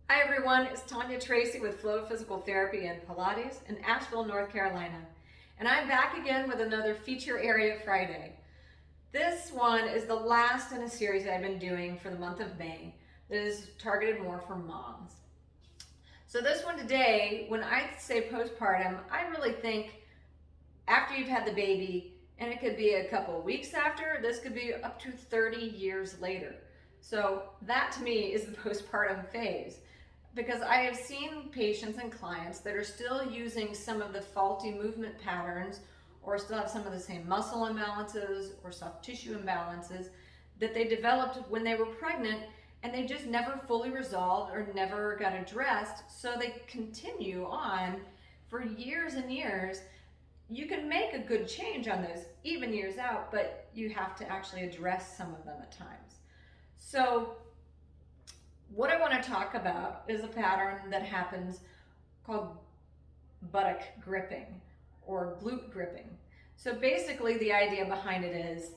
Hi everyone, it's Tanya Tracy with Flow Physical Therapy and Pilates in Asheville, North Carolina. And I'm back again with another Feature Area Friday. This one is the last in a series that I've been doing for the month of May that is targeted more for moms. So this one today, when I say postpartum, I really think after you've had the baby, and it could be a couple weeks after, this could be up to 30 years later. So that to me is the postpartum phase, because I have seen patients and clients that are still using some of the faulty movement patterns or still have some of the same muscle imbalances or soft tissue imbalances that they developed when they were pregnant, and they just never fully resolved or never got addressed, so they continue on for years and years. You can make a good change on those even years out, but you have to actually address some of them at times. So what I want to talk about is a pattern that happens called buttock gripping or glute gripping. So basically the idea behind it is,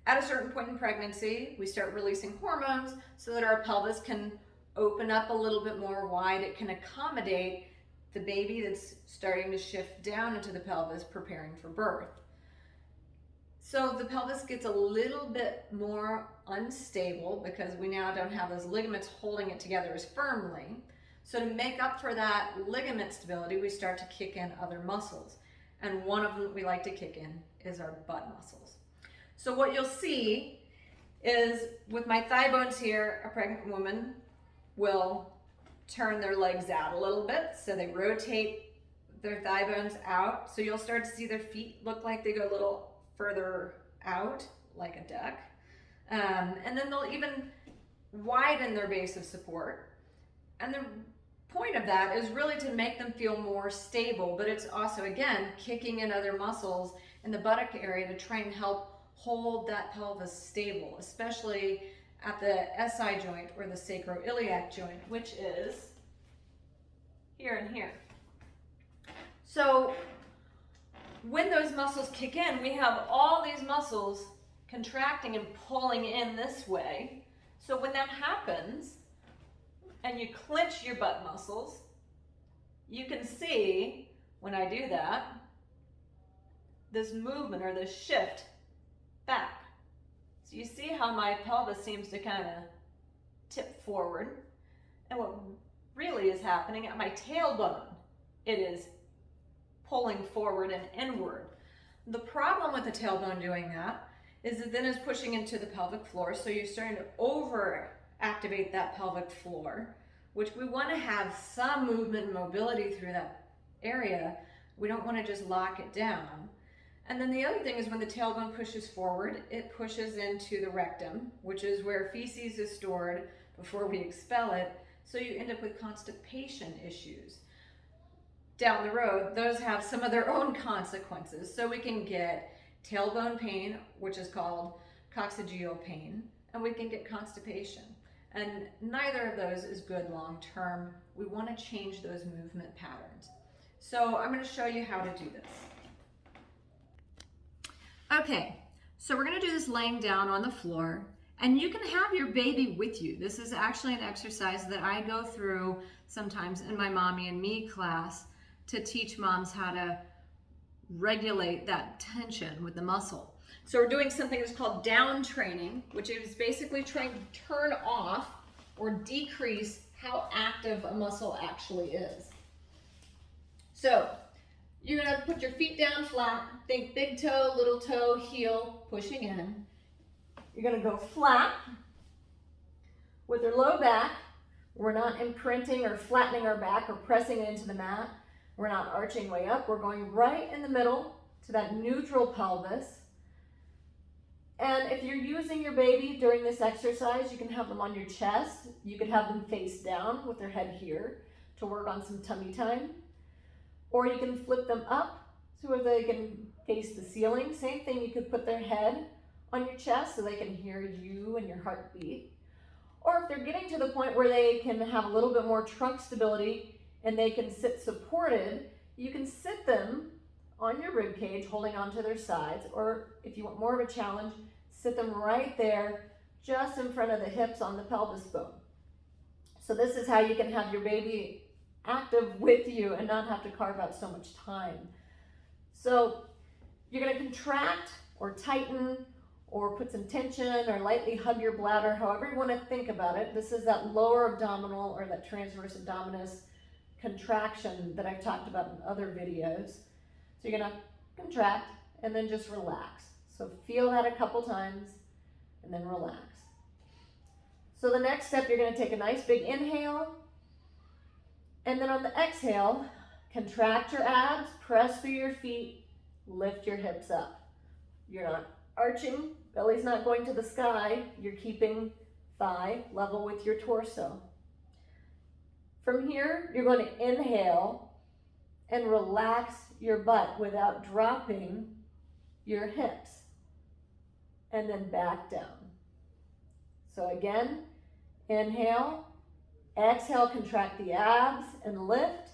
at a certain point in pregnancy, we start releasing hormones so that our pelvis can open up a little bit more wide. It can accommodate the baby that's starting to shift down into the pelvis, preparing for birth. So the pelvis gets a little bit more unstable because we now don't have those ligaments holding it together as firmly. So to make up for that ligament stability, we start to kick in other muscles. And one of them we like to kick in is our butt muscles. So what you'll see is with my thigh bones here, a pregnant woman will turn their legs out a little bit. So they rotate their thigh bones out. So you'll start to see their feet look like they go a little further out, like a duck. And then they'll even widen their base of support. And the point of that is really to make them feel more stable, but it's also, again, kicking in other muscles in the buttock area to try and help hold that pelvis stable, especially at the SI joint or the sacroiliac joint, which is here and here. So when those muscles kick in, we have all these muscles contracting and pulling in this way. So when that happens, and you clench your butt muscles, you can see, when I do that, this movement or this shift back. So you see how my pelvis seems to kind of tip forward. And what really is happening at my tailbone, it is pulling forward and inward. The problem with the tailbone doing that is that then it's pushing into the pelvic floor, so you're starting to over-activate that pelvic floor, which we want to have some movement and mobility through that area. We don't want to just lock it down. And then the other thing is when the tailbone pushes forward, it pushes into the rectum, which is where feces is stored before we expel it, so you end up with constipation issues. Down the road, those have some of their own consequences. So we can get tailbone pain, which is called coccygeal pain, and we can get constipation. And neither of those is good long term. We want to change those movement patterns. So I'm going to show you how to do this. Okay, so we're going to do this laying down on the floor, and you can have your baby with you. This is actually an exercise that I go through sometimes in my Mommy and Me class to teach moms how to regulate that tension with the muscle. So we're doing something that's called down training, which is basically trying to turn off or decrease how active a muscle actually is. So you're gonna put your feet down flat, think big toe, little toe, heel, pushing in. You're gonna go flat with your low back. We're not imprinting or flattening our back or pressing it into the mat. We're not arching way up. We're going right in the middle to that neutral pelvis. And if you're using your baby during this exercise, you can have them on your chest. You could have them face down with their head here to work on some tummy time. Or you can flip them up so they can face the ceiling. Same thing, you could put their head on your chest so they can hear you and your heartbeat. Or if they're getting to the point where they can have a little bit more trunk stability and they can sit supported, you can sit them on your rib cage holding onto their sides, or if you want more of a challenge, sit them right there just in front of the hips on the pelvis bone. So this is how you can have your baby active with you and not have to carve out so much time. So you're going to contract or tighten or put some tension or lightly hug your bladder, however you want to think about it. This is that lower abdominal or that transverse abdominis contraction that I've talked about in other videos. So you're going to contract and then just relax. So feel that a couple times and then relax. So the next step, you're going to take a nice big inhale, and then on the exhale, contract your abs, press through your feet, lift your hips up. You're not arching, belly's not going to the sky, you're keeping thigh level with your torso. From here, you're going to inhale and relax your butt without dropping your hips, and then back down. So again, inhale, exhale, contract the abs and lift.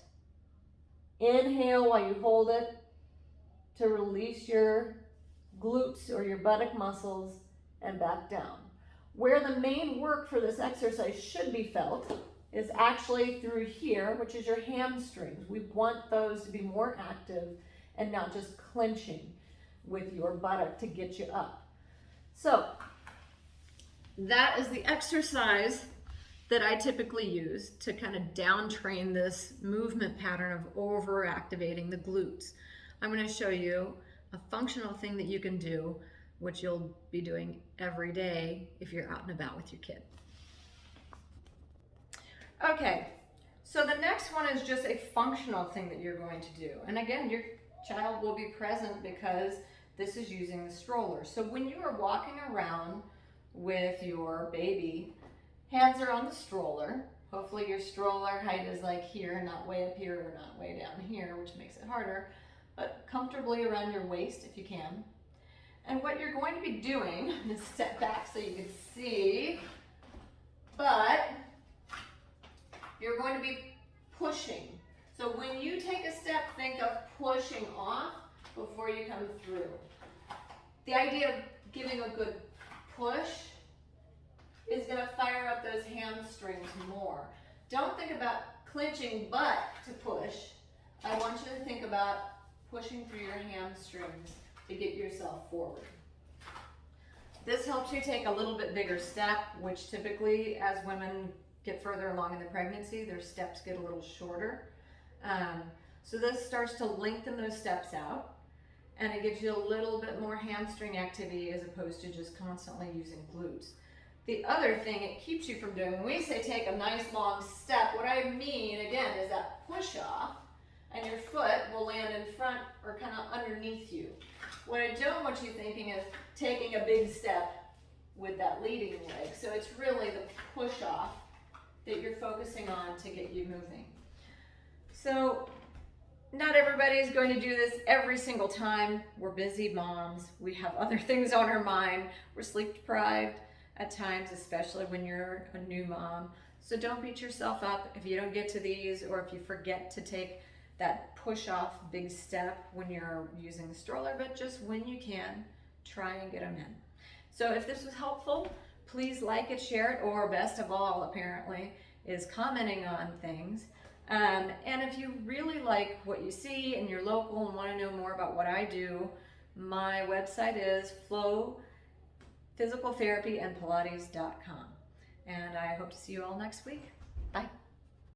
Inhale while you hold it to release your glutes or your buttock muscles and back down. Where the main work for this exercise should be felt is actually through here, which is your hamstrings. We want those to be more active and not just clenching with your buttock to get you up. So that is the exercise that I typically use to kind of down train this movement pattern of over activating the glutes. I'm going to show you a functional thing that you can do, which you'll be doing every day if you're out and about with your kid. Okay, so the next one is just a functional thing that you're going to do. And again, your child will be present because this is using the stroller. So when you are walking around with your baby, hands are on the stroller. Hopefully your stroller height is like here, not way up here or not way down here, which makes it harder, but comfortably around your waist if you can. And what you're going to be doing, I'm gonna step back so you can see, but you're going to be pushing. So when you take a step, think of pushing off before you come through. The idea of giving a good push is going to fire up those hamstrings more. Don't think about clenching butt to push. I want you to think about pushing through your hamstrings to get yourself forward. This helps you take a little bit bigger step, which typically as women get further along in the pregnancy, their steps get a little shorter. So this starts to lengthen those steps out, and it gives you a little bit more hamstring activity as opposed to just constantly using glutes. The other thing it keeps you from doing, when we say take a nice long step, what I mean again is that push off, and your foot will land in front or kind of underneath you. What I don't want you thinking is taking a big step with that leading leg. So it's really the push off that you're focusing on to get you moving. So not everybody is going to do this every single time. We're busy moms. We have other things on our mind. We're sleep deprived at times, especially when you're a new mom. So don't beat yourself up if you don't get to these, or if you forget to take that push off big step when you're using the stroller, but just when you can, try and get them in. So if this was helpful, please like it, share it, or best of all, apparently, is commenting on things. And if you really like what you see and you're local and want to know more about what I do, my website is flowphysicaltherapyandpilates.com. And I hope to see you all next week. Bye.